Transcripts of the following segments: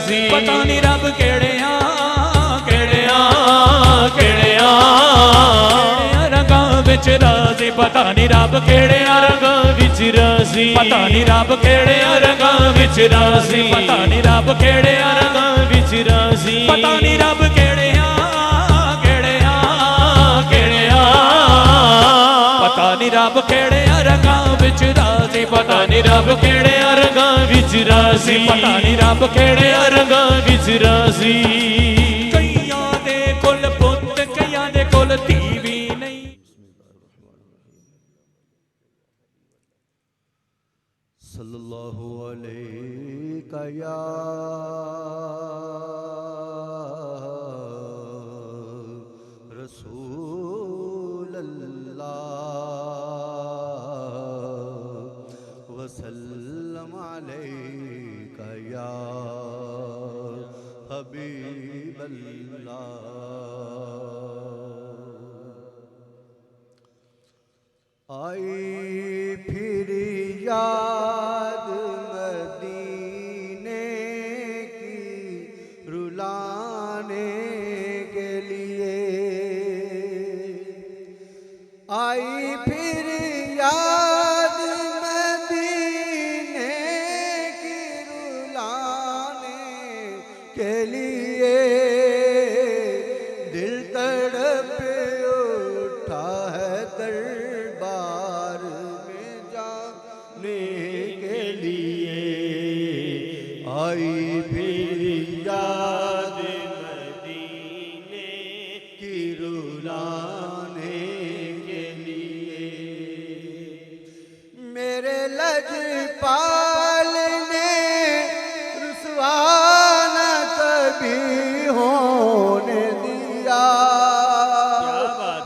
राजी। पता नहीं रब केड़िया केड़िया केड़िया रंगां विच राजी। पता नहीं रब केड़िया रंगां विच राजी। पता नहीं रब केड़िया रंगां विच राजी। पता नहीं रब केड़िया रंगां विच राजी। पता नहीं रब केड़िया केड़िया केड़िया पता नहीं रब केड़िया रंगां विच राजी। पता नहीं रब केड़े रंगां विच राजी। पता नहीं रब केड़े रंगां विच राजी। कईयां दे कोल पुत्त कईयां दे कोल धी भी नहीं। सल्लल्लाहु अलैका या रसूल अल्लाह वसल्लम अलैका या हबीब अल्लाह। आई फिर याद मदीने की रुलाने के लिए। आई फिर याद मदीने की रुलाने के लिए। दिल तड़प उठा है दरबार में जाने के लिए। आई फिर याद मदीने की रुलाने के लिए। मेरे लजपाल ने रुसवा न कभी होने दिया।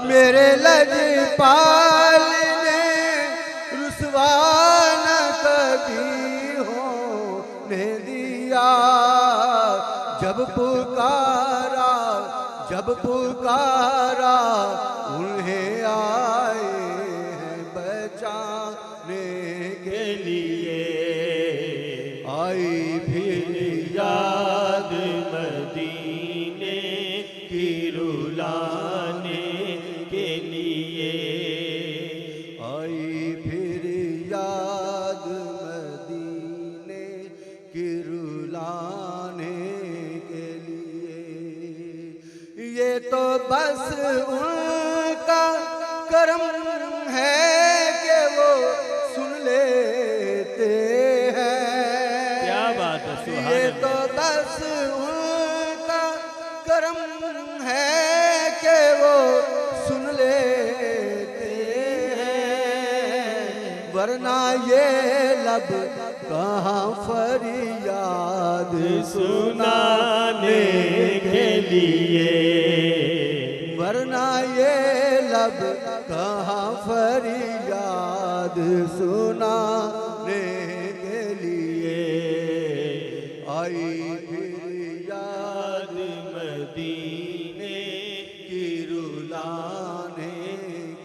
मेरे लजपाल ने रुसवा न कभी होने दिया। जब पुकारा उन्हें आए हैं बचाने के लिए। आई फिर याद मदीने की रुलाने के लिए। आई फिर याद मदीने की रुलाने के लिए। ये तो बस उनका करम है कि वो सुन लेते हैं। क्या बात है, सुभान ये तो बस उनका करम है कि वो सुन लेते हैं। वरना ये लब कहाँ फरियाद सुनाने के लिए। वरना ये लब कहाँ फरियाद सुनाने के लिए। आई फिर याद मदीने की रुलाने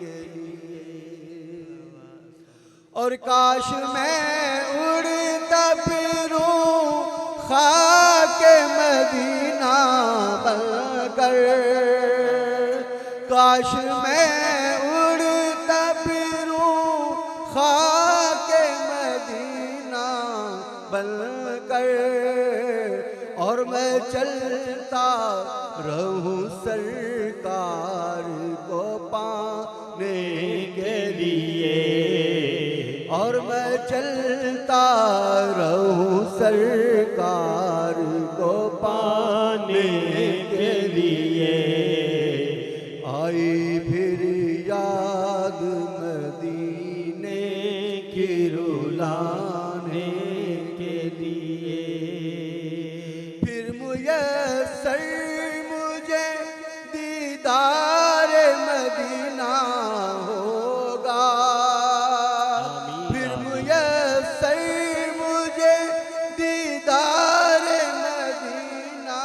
के लिए। और काश मैं उड़ता फिरूं खाके मदीना बनकर। काश मैं उड़ता फिरूं खाके मदीना बनकर। और मैं चलता रहूं सरकार को पाने के लिए। और मैं चलता रहूं सरकार को पाने के लिए। आई फिर याद मदीने की रुलाने के लिए। फिर मुयस्सर मुझे दीदार मदीना होगा। फिर मुयस्सर मुझे दीदार मदीना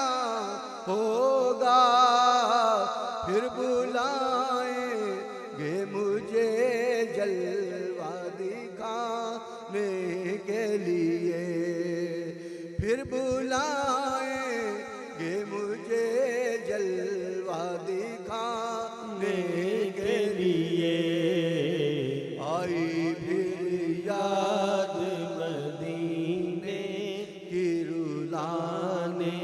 रुलाने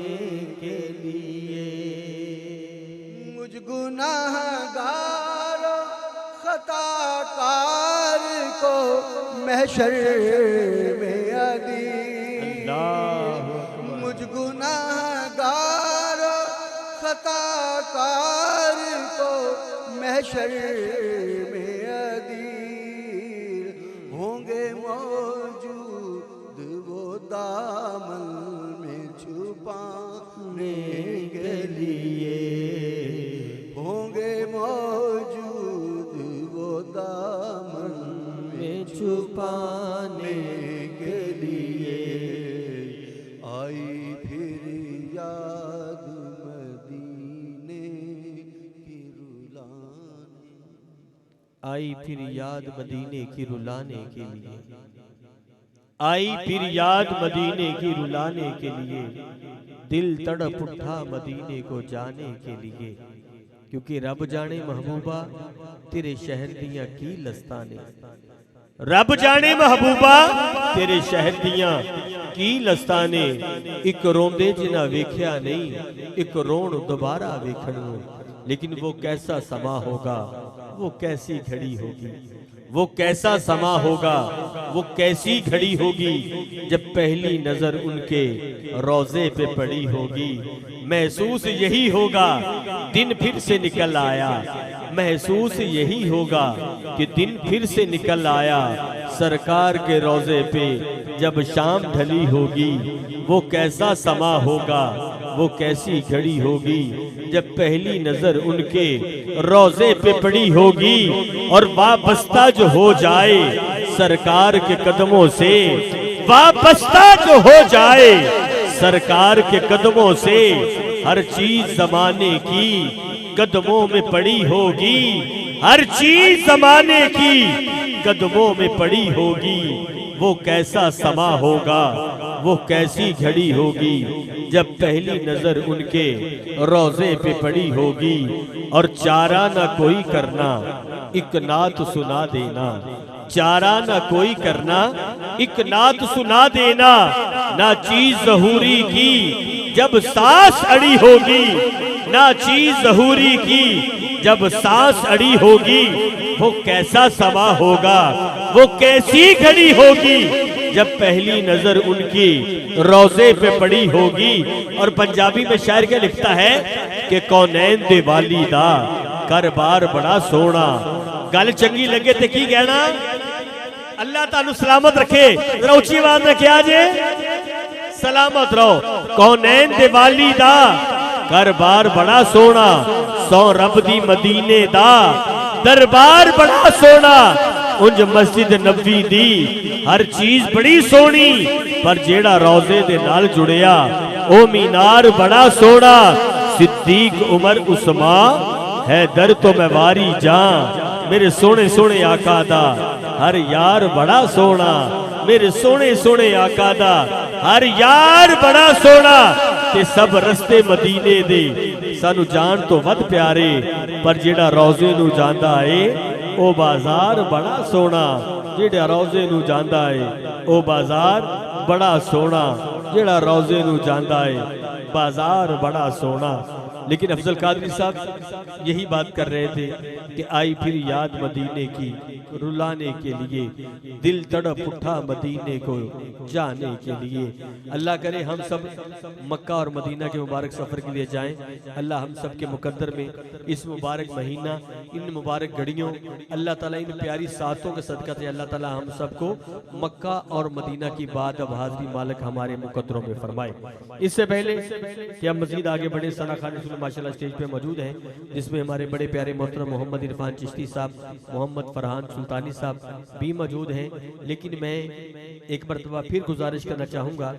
के लिए। मुझ गुनाहगार खताकार को महशर में अदील, मुझ गुनाहगार खताकार को महशर में अदील, होंगे मौजूद वो दामन में छुपाने के लिए, होंगे मौजूद वो दामन में छुपाने के लिए। आई फिर याद मदीने की रुलाने, आई फिर याद मदीने की रुलाने के लिए। आई फिर याद मदीने की रुलाने के लिए, दिल तड़प उठा मदीने को जाने के लिए। क्योंकि रब जाने महबूबा तेरे शहर दियां की लस्ताने, रब जाने महबूबा तेरे शहर दियां की लस्ताने। एक रोंदे जिना वेख्या नहीं, एक रोण दोबारा वेखण नूं। लेकिन वो कैसा समा होगा, वो कैसी घड़ी होगी, वो कैसा समा होगा, वो कैसी घड़ी होगी, जब पहली नजर उनके रोजे पे पड़ी होगी। महसूस यही होगा दिन फिर से निकल आया, महसूस यही होगा कि दिन फिर से निकल आया। सरकार के रोजे पे जब शाम ढली होगी, वो कैसा समा होगा, वो कैसी घड़ी होगी, जब पहली नजर उनके रोजे पे पड़ी होगी। और वाबस्ता जो हो जाए सरकार के कदमों से, वाबस्ता जो हो जाए सरकार के कदमों से, हर चीज जमाने की कदमों में पड़ी होगी, हर चीज जमाने की कदमों में पड़ी होगी। वो कैसा समा होगा, वो कैसी घड़ी होगी, जब पहली नजर उनके रोजे पे पड़ी होगी। और चारा ना कोई करना, एक नात सुना देना, चारा ना कोई करना, एक नात सुना देना। ना चीज ज़हूरी की जब सांस अड़ी होगी, ना चीज ज़हूरी की जब सांस अड़ी होगी। वो कैसा समा होगा, वो कैसी घड़ी होगी, जब पहली नजर उनकी रोजे पे पड़ी होगी। और पंजाबी में शायर क्या लिखता है कि कौनैन दे वालीदा कर बार बड़ा सोना। गल चंगी लगे ते की कहना, अल्लाह तानू सलामत रखे। जरा उच्ची आवाज में क्या जे, सलामत रहो। कौनैन दे वालीदा कर बार बड़ा सोना, सौ रब दी मदीने दा दरबार बड़ा सोना। उंज मस्जिद नबी दी हर चीज बड़ी सोनी, पर जेड़ा रोजे दे नाल जुड़िया ओ मीनार बड़ा सोना। सिद्दीक उमर उस्मा है दर तो मैं वारी जा, मेरे सोने सोने आका दा हर यार बड़ा सोना, मेरे सोने सोने आका दा हर यार बड़ा सोना। ते सब रस्ते मदीने दे सानू जान तो वध प्यारे, पर जेड़ा रोजे नू जांदा है ओ बाजार बड़ा सोना। जेड़ा रोजे नू जांदा है ओ बाजार बड़ा सोना, जेड़ा रोजे नू जांदा है बाजार बड़ा सोना। लेकिन अफजल कादरी साहब यही बात कर रहे थे कि आई फिर याद मदीने की रुलाने के लिए, दिल तड़प उठा मदीने को जाने के लिए। अल्लाह करे हम सब मक्का और मदीना के मुबारक सफ़र के लिए जाएं। अल्लाह हम सब के मुकद्दर में इस मुबारक महीना, इन मुबारक घड़ियों, अल्लाह ताला इन प्यारी सातों के सदक़ा से अल्लाह ताला हम सबको मक्का और मदीना की बात अब हाज़री मालिक हमारे मुकद्दरों में फरमाए। इससे पहले कि हम मज़ीद आगे बढ़े, सना खान माशाल्लाह स्टेज पे मौजूद हैं, जिसमें हमारे बड़े प्यारे मोहतरम मोहम्मद इरफान चिश्ती साहब, मोहम्मद फरहान सुल्तानी साहब भी मौजूद हैं। लेकिन मैं एक मरतबा फिर गुजारिश करना चाहूँगा,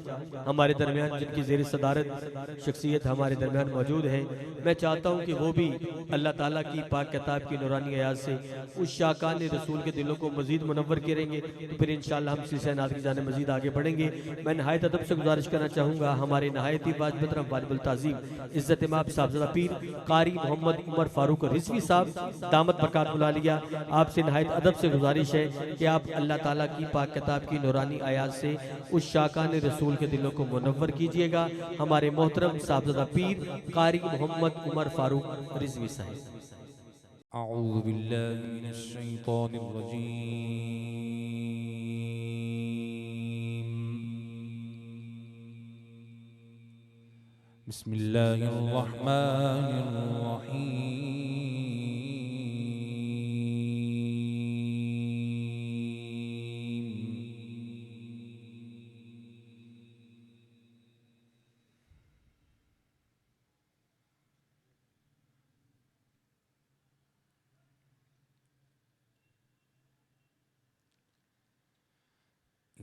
हमारे दरमियान जिनकी ज़ेर सदारत शख्सियत हमारे दरमियान मौजूद है, मैं चाहता हूँ कि वो भी अल्लाह ताला की पाक किताब की नूरानी आयात से उस शाकान रसूल के दिलों को मज़ीद मुनव्वर करेंगे। तो फिर इंशाअल्लाह हम सिलसिला नात की जानिब मज़ीद आगे बढ़ेंगे। मैं नहायत अदब से गुजारिश करना चाहूँगा हमारे नहायत ही वाजिब वाजिबुल ताज़ीम इज़्ज़त इमाम साहबज़ादा पीर कारी मोहम्मद उमर फारूक रिजवी साहब दामत बरकात बुला लिया, आपसे नहायत अदब से गुजारिश है कि आप अल्लाह ताला की पाक किताब की नूरानी कुरानी आयात से उस शाकान रसूल के दिलों को मुनव्वर कीजिएगा। हमारे मोहतरम साहबजादा पीर कारी मोहम्मद उमर फारूक रिजवी साहब। अऊज़ु बिल्लाहि मिनश शैतानिर रजीम। बिस्मिल्लाहिर रहमानिर रहीम।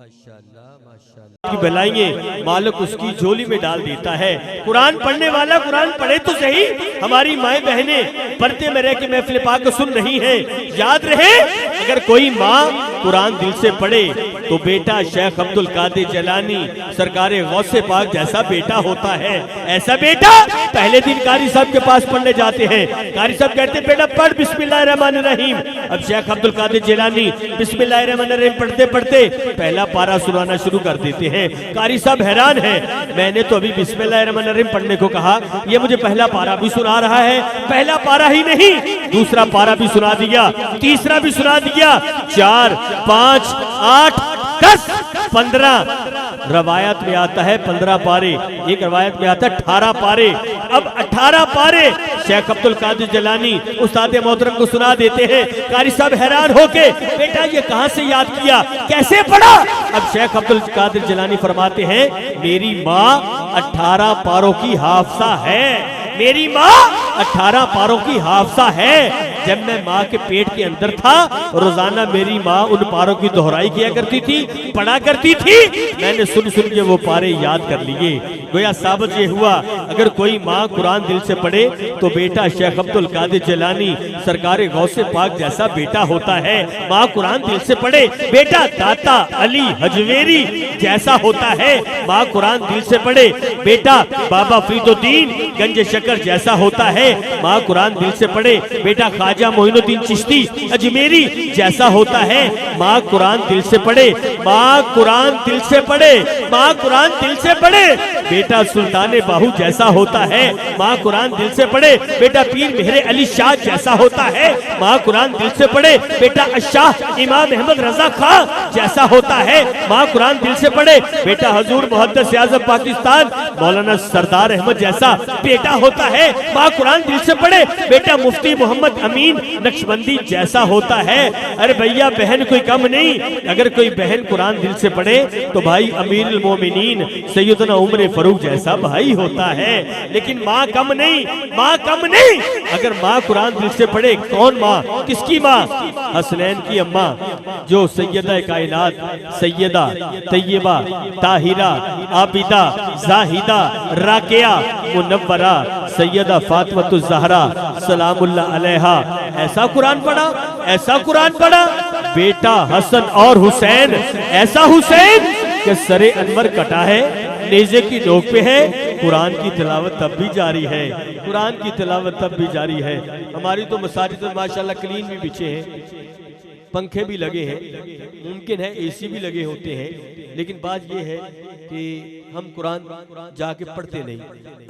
माशाअल्लाह माशाअल्लाह की बलाइए मालिक उसकी झोली में डाल देता है। कुरान पढ़ने वाला कुरान पढ़े तो सही। हमारी माएं बहनें पर्दे में रह के महफिल पाक को सुन रही हैं। याद रहे अगर कोई माँ कुरान दिल से पढ़े तो बेटा शेख अब्दुल कादिर जिलानी सरकारे गौसे पाक जैसा बेटा होता है। ऐसा बेटा पहले दिन कारी साहब के पास पढ़ने जाते हैं। कारी साहब कहते बेटा पढ़ बिस्मिल्लाहिर्रहमानिर्रहीम। अब शेख अब्दुल कादिर जिलानी बिस्मिल्लाहिर्रहमानिर्रहीम पढ़ते पढ़ते पहला पारा सुनाना शुरू कर देते हैं। कारी साहब हैरान है, मैंने तो अभी बिस्मिल्लाहिर्रहमानिर्रहीम पढ़ने को कहा, ये मुझे पहला पारा भी सुना रहा है। पहला पारा ही नहीं दूसरा पारा भी सुना दिया, तीसरा भी सुना दिया, 4, 5, 8, 10, 15 रवायत में आता है 15 पारे, एक रवायत में आता है 18 पारे। अब 18 पारे शेख अब्दुल कादिर जिलानी उस्ताद मोहतरम को सुना देते हैं। कारी साहब हैरान होके, बेटा ये कहां से याद किया, कैसे पढ़ा? अब शेख अब्दुल कादिर जिलानी फरमाते हैं, मेरी माँ 18 पारों की हाफसा है, मेरी माँ 18 पारों की हाफसा है। जब मैं माँ के पेट के अंदर था, रोजाना मेरी माँ उन पारों की दोहराई किया करती थी, पढ़ा करती थी। मैंने सुन सुन के वो पारे याद कर लिए। गोया साबित ये हुआ, अगर कोई माँ कुरान दिल से पढ़े तो बेटा शेख अब्दुल कादिर जिलानी सरकार गौसे पाक जैसा बेटा होता है। माँ कुरान दिल से पढ़े, बेटा दाता अली हजवेरी जैसा होता है। माँ कुरान दिल से पढ़े, बेटा बाबा फरीदुद्दीन गंज शकर जैसा होता है। माँ कुरान दिल से पढ़े, बेटा ख्वाजा मोइनुद्दीन चिश्ती अजमेरी जैसा होता है। माँ कुरान दिल से पढ़े, माँ कुरान दिल से पढ़े, माँ कुरान दिल से पढ़े, बेटा सुल्तान बाहू जैसा होता है। माँ कुरान दिल से पढ़े, बेटा पीर मेहरे अली शाह जैसा होता है। माँ कुरान दिल से पढ़े, बेटा अशाह इमाम अहमद रजा खां जैसा होता है। माँ कुरान दिल से पढ़े, बेटा हजूर मुहद्दिस आज़म पाकिस्तान मौलाना सरदार अहमद जैसा बेटा होता है। माँ कुरान दिल से पढ़े, बेटा मुफ्ती मोहम्मद अमीन नक्शबंदी जैसा होता है। अरे भैया बहन कोई कम नहीं, अगर कोई बहन कुरान दिल से पढ़े तो भाई अमीरुल मोमिनीन सैयदना उमर फारूक जैसा भाई होता है। लेकिन माँ कम नहीं, माँ कम नहीं। अगर माँ कुरान दिल से पढ़े, कौन माँ, किसकी माँ? हसनैन की अम्मा, जो सैयदा कायनात सैयदा तैयबा ताहिरा आबिदा जाहिदा राकिया मुनव्वरा सैयदा फातिमातुज़ ज़हरा सलामुल्लाह अलैहा। ऐसा कुरान पढ़ा, ऐसा कुरान पढ़ा। बेटा हसन और हुसैन, ऐसा हुसैन कि सरे अनवर कटा है, नेज़े की नोक पे है। कुरान की तिलावत तब भी जारी है, कुरान की तिलावत तब भी जारी है। हमारी तो मसाजिद में माशाल्लाह क्लीन भी बिछे हैं, पंखे भी लगे हैं, मुमकिन है एसी भी लगे होते हैं, लेकिन बात यह है कि हम कुरान जाके पढ़ते नहीं।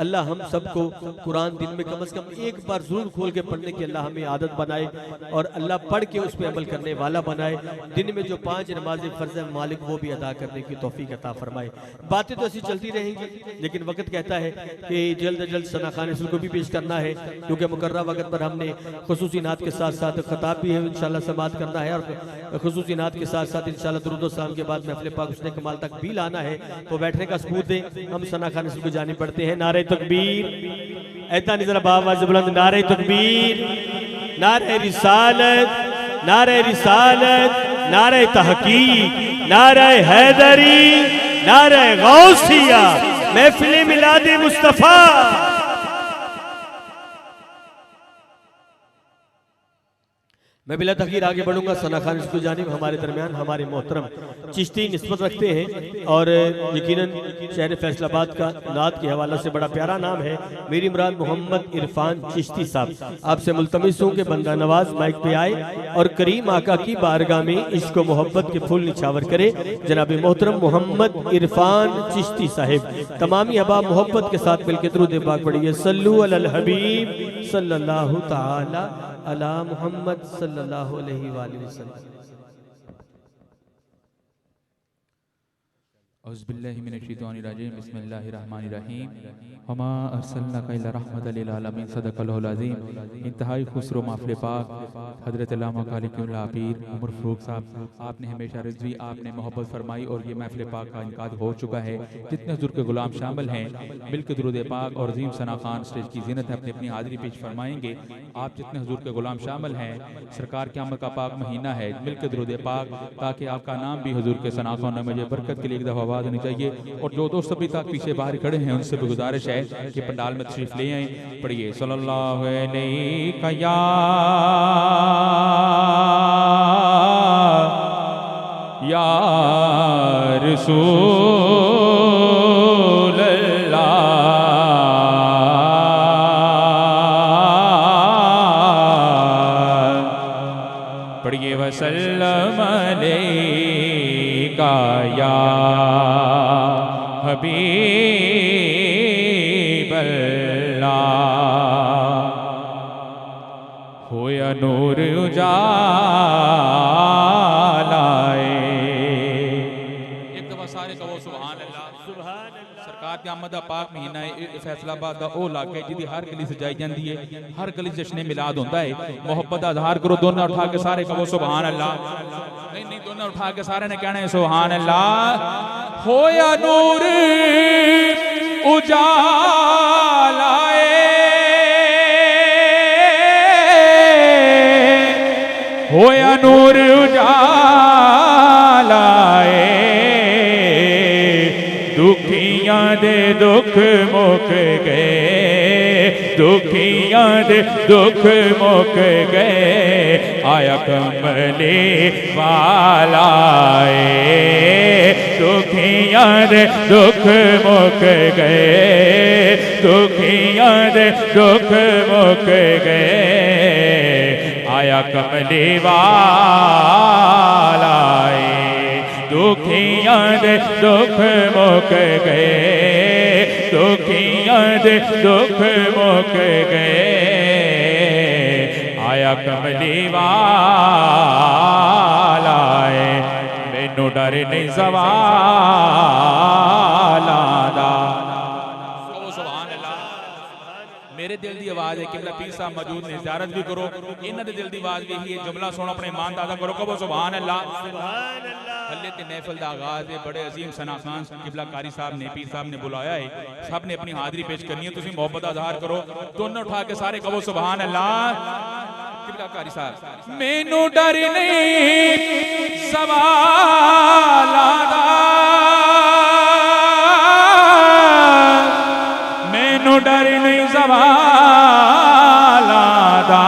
अल्लाह हम सबको कुरान दिन में कम से कम एक बार जरूर खोल के पढ़ने की अल्लाह हमें आदत बनाए और अल्लाह पढ़ के उस पर अमल करने वाला बनाए। दिन में जो 5 नमाज़ें फ़र्ज़ मालिक वो भी अदा करने की तौफीक अता फरमाए। बातें तो ऐसी चलती रहेंगी, लेकिन वक्त कहता है कि जल्द अज जल्द सना खान को भी पेश करना है, क्योंकि मुकर्रर वक्त पर हमने खुसूसी नात के साथ साथ खताब भी है इंशाल्लाह समाअत करना है, और खुसूसी नात के साथ साथ इंशाल्लाह दुरूद व सलाम के बाद महफ़िल पाक हुस्न कमाल तक भी लाना है। तो बैठने का सबूत दें, हम सना खान को जाने पड़ते हैं। नारे तकबीर, ऐता नहीं जरा आवाज़ बुलंद, नारे तकबीर, नारे रिसालत, नारे रिसालत, नारे तहकीक, नारे हैदरी, नारे गौसिया, महफिल मिलाद मुस्तफा। मैं बिला तखीर आगे बढ़ूंगा। सना खान इसको जानिब हमारे दरमियान हमारे मोहतरम चिश्ती निस्बत रखते हैं, और यकीनन शहर फैसलाबाद का नात के हवाले से बड़ा प्यारा नाम है। मेरी मुराद मोहम्मद इरफान चिश्ती साहब, आपसे मुल्तमिस हूँ कि बंदा नवाज माइक पे आए और करीम आका की बारगाह में इश्क व मोहब्बत के फूल निछावर करे। जनाब मोहतरम मोहम्मद इरफान चिश्ती साहिब तमामी अहबाब मोहब्बत के साथ मिलकर दुरूद पाक पढ़िए। सल्लु अलल हबीब सल्लल्लाहु तआला अला मुहम्मद सल्लल्लाहु अलैहि वसल्लम। औज़ुबिल्लाहि मिनश्शैतानिर्रजीम बिस्मिल्लाहिर्रहमानिर्रहीम। वमा अर्सलनाका इल्ला रहमतल लिल आलमीन सदक़ल्लाहुल अज़ीम। इंतहाई खुसरो महफ़िल पाक हज़रत अल्लामा कालिकुल्लाह पीर उमर फ़ारूक साहब, आपने हमेशा रिज़वी, आपने मोहब्बत फरमाई और ये महफ़िल पाक का इनकाद हो चुका है। जितने हुज़ूर के गुलाम शामिल हैं मिलकर दुरूद पाक और अज़ीम सना खान स्टेज की ज़ीनत है अपनी अपनी हाज़िरी पेश फरमाएंगे। आप जितने हुज़ूर के गुलाम शामिल हैं, सरकार के आमद का पाक महीना है, मिलकर दुरूद पाक, ताकि आपका नाम भी हुज़ूर के सना खान में बरकत के लिए एक दफ़ा आवाज़ होनी चाहिए। और जो दोस्त अभी तक पीछे बाहर खड़े हैं उनसे भी गुजारिश है कि पंडाल में तशरीफ ले आए। पढ़िए सल्लल्लाहु अलैहि या रसूल अल्लाह। पढ़िए वसल्लम अलैका या हबीब अल्लाह। होया नूर उजालाए। एक दफा सारे कहो सुभान अल्लाह। फैसलाबाद का वो इलाका है जिहदी हर गली सजाई जाती है, हर गली जश्न मिलाद होता है। मोहब्बत का इजहार करो, दोनों उठा के सारे कहो सुभान अल्लाह। नहीं नहीं, दोनों उठा के सारे ने कहना है सुभान अल्लाह। होया नूर उजाला होया नूर उजाला दुखियां दे दुख मुक गए, दुखियां दे दुख मुक गए, आया कमले वाला दुखियां दे दुख मुक गए, दुखियां दे दुख मुक गए, आया कमले वाला दुखियां दे दुख मुक गए, दुखियां दे दुख मुक गए, आया कमली वाला मैनू डर नहीं सवाला दा। मेरे दिल की आवाज़ है, किबला पीर साहब मौजूद ने, ज़ियारत भी करो, इन्हां दे दिल की आवाज़ भी यही है। जुमला सुनो, अपने ईमान दादा करो, कहो सुभान अल्लाह। हल्ले ते महफिल का आगाज़ है, बड़े अजीम सना खान किबला कारी साहब ने, पीर साहब ने बुलाया है, सब ने अपनी हाजिरी पेश करनी है। तुसीं मोहब्बत का इज़हार करो, दोनों उठा के सारे कहो सुभान अल्लाह। किबला कारी साहब मैनू डर नहीं सवाला दा, मैनू डर नहीं सवाला दा,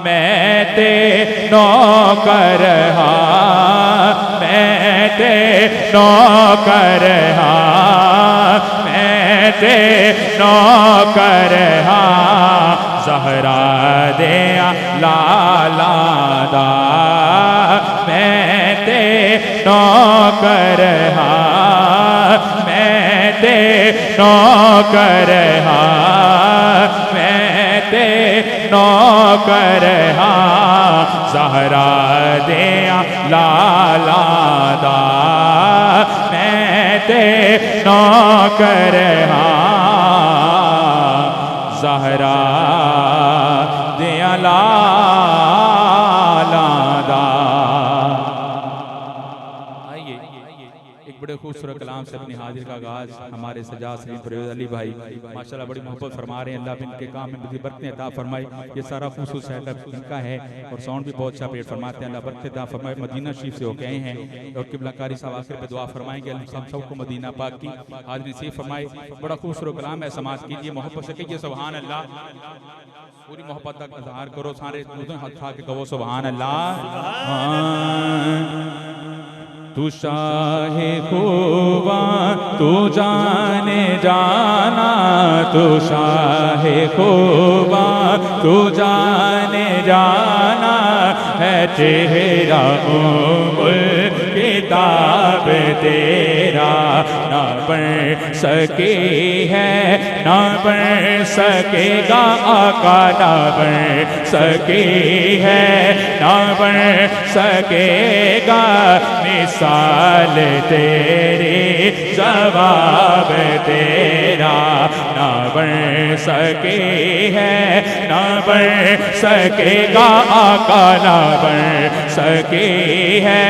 मैं ते नौकर हाँ, मैं ते नौकर हाँ, मैं ते नौकर हाँ, ज़हरा दे लाला दा, मैं ते नौकर हाँ, मैं ते नौकर हाँ, मैं ते नौकर हाँ, ज़हरा दे लाला दा, मैं ते नौकर हाँ, ज़हरा दे लाला दा। बड़े खूबसूरत कलाम से अपनी हाजिर का आगाज हमारे सजाद सलीम परवेज़ अली भाई माशाल्लाह बड़ी मोहब्बत फरमा रहे हैं। अल्लाह इनके काम में बड़ी बरकतें अता फरमाए। ये सारा खूबसूरत सेटअप इनका है और साउंड भी बहुत अच्छा पेश फरमाते हैं। अल्लाह बरकतें अता फरमाए। मदीना शरीफ से होके आए हैं और किबला कारी साहब आखिर पे दुआ फरमाएंगे हम सबको मदीना पाक की हाजिरी नसीब फरमाए। बड़ा खूबसूरत कलाम है, समाज कीजिए, मोहब्बत से कीजिए सुभान अल्लाह। पूरी मोहब्बत का इज़हार करो, सारे हाथ खा के कहो सुभान अल्लाह। तू शाहे खूबा तू जाने जाना, तू शाहे खूबा तू जाने जाना, है चेहरा उम्र किताब तेरा, ना पढ़ सके है ना पढ़ सकेगा आका, ना पढ़ सके है ना पढ़ सकेगा, मिसाल तेरी जवाब तेरा, ना बढ़ सके है ना बढ़ सकेगा आका, ना बढ़ सके है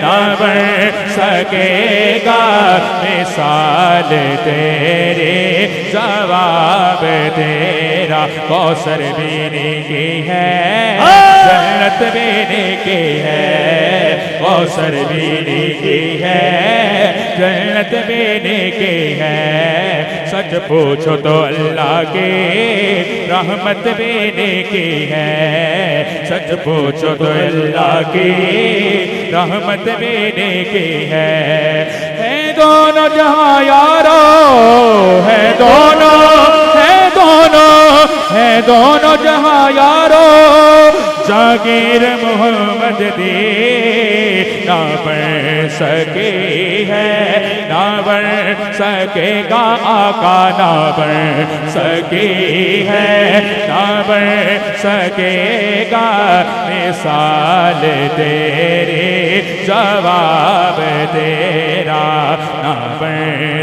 ना बढ़ सकेगा, मिसाल तेरे जवाब तेरा। कौसर पीने की है जन्नत पीने की है, कौसर पीने की है जन्नत पीने की है, सच पूछो तो अल्लाह के रहमत पीने की है, सच पूछो तो अल्लाह की रहमत पीने की है दोनों जहां यारो, है दोनों, है दोनों, है दोनों जहां यारो, जागीर मोहम्मद दी ना बन सके है, ना बन सकेगा आका, ना बन सके है, ना बन सकेगा मिसाल तेरे, जवाब तेरा ना बन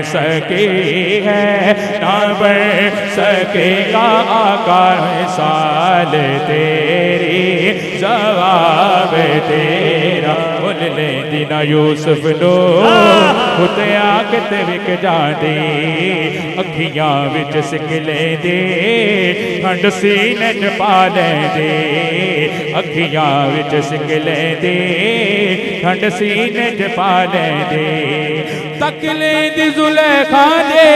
सके है, ना बन सकेगा आका, मिसाल तेरी, जवाब तेरा। बोल ले दिना यूसुफ नो उते आके ते विक जांदे, अखियां विच सिक लेंदे, ठंड सीने च पा लेंदे, अखियां विच सिक लेंदे, ठंड सीने च पा लेंदे। तक लेंदी जुलेखा दे,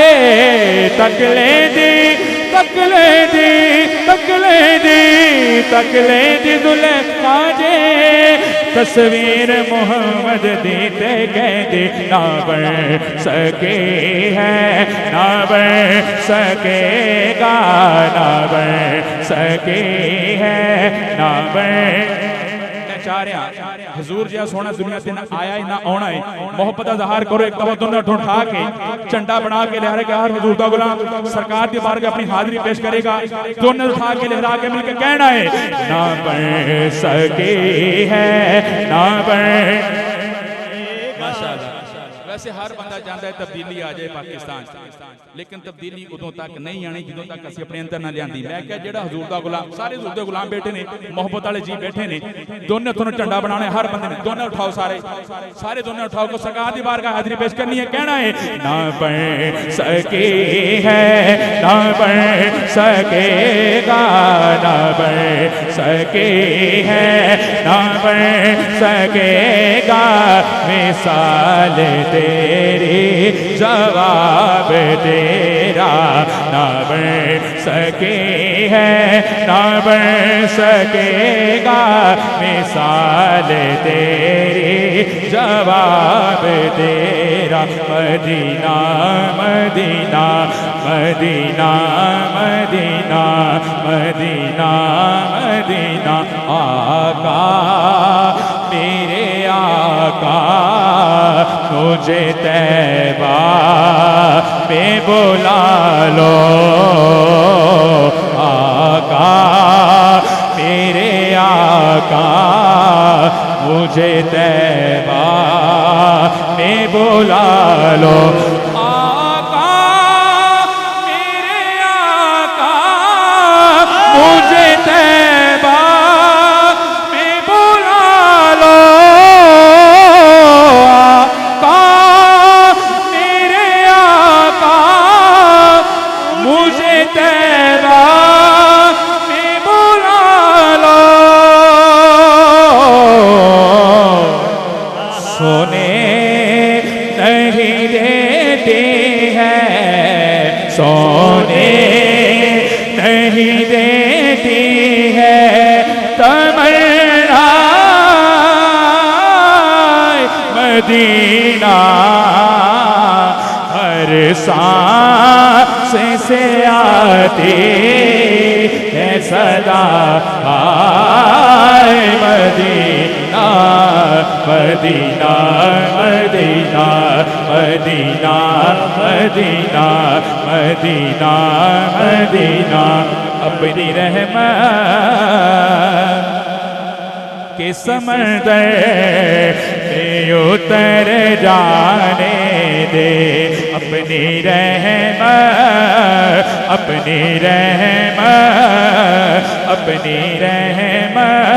तक लेंदी, तक लेंदी, तक लेंदी, तक लेंदी जुलेखा दे, तस्वीर मोहम्मद दी ते कहदे ना बन सके है, ना बन सकेगा, ना बन सके है, ना बन। चाह रहा हजूर जिहा सोना दुनिया से ना आया ही ना आना है, मोहब्बत का इजहार करो, एक दफा दोनों उठा के झंडा बना के लहरा के हर हजूर दा गुलाम सरकार के बार अपनी हाजिरी पेश करेगा, दोनों उठा के लहरा के मिलकर कहना है ना बन सके है, ना बन। माशाअल्लाह। वैसे हर बंदा चाहता है तब्दीली आ जाए पाकिस्तान, लेकिन तब्दीली उदों तक नहीं आनी ਜਦੋਂ तक ਅਸੀਂ अपने अंदर ना ਲਿਆਂਦੀ। मैं क्या ਜਿਹੜਾ हजूर ਦਾ गुलाम, सारे हजूर ਦੇ गुलाम बैठे ने, मोहब्बत वाले जी बैठे ने, दोनों ਤੁਹਾਨੂੰ झंडा बनाना है, हर बंदे ने दोनों उठाओ, सारे दोनों उठाओ को सरकार की बारगाह हाजिरी पेश करनी है, कहना है ना बन सके है, ना बन सकेगा, ना बन सके है, ना बन सकेगा मिसाल तेरी, जवाब तेरा ना बन सके है, ना बन सकेगा मिसाल तेरी, जवाब तेरा। Medina Medina Medina Medina Medina Medina, आका मेरे आका मुझे तैबा में बुला लो, आका मेरे आका मुझे तैबा में बुला लो, आका मेरे आका मुझे तैबा में बुला लो, आका मेरे आका मुझे तैबा में बुला लो। सोने नहीं देते हैं, सोने नहीं देती है तमन्ना मदीना, हर सांस से आती है सदा आए Medina, Medina Medina Medina Medina Medina Medina, अपनी रहमत के समंदर में उतर जाने दे, अपनी रहमत, अपनी रहमत, अपनी रहमत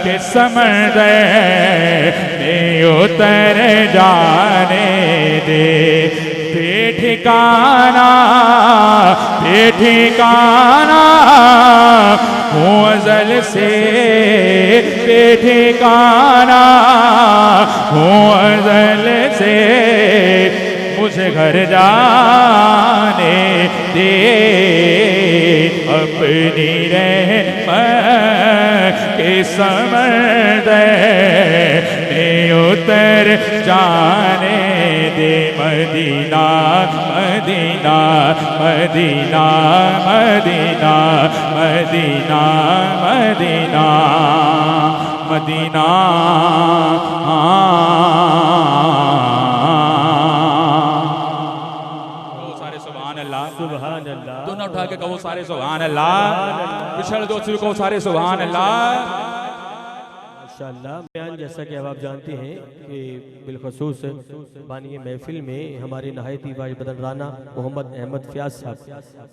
के समंदर में उतर जाने दे। बेठिकाना बेठिकाना हूँ अज़ल से, बेठिकाना हूँ अज़ल से, मुझे घर जाने दे, अपनी रहमत के समंदर में उतर जाने दे Medina Medina Medina Medina Medina Medina Medina सारे सुभान अल्लाह सुभान अल्लाह। दोनों उठा के कहो सारे सुभान अल्लाह। पिछड़ दो सिर को सारे सुभान अल्लाह। माशाअल्लाह। बयान जैसा कि अब आप जानते हैं कि बिलखसूस बानी महफिल में हमारे नहायती वाज बदन राना मोहम्मद अहमद फयाज साहब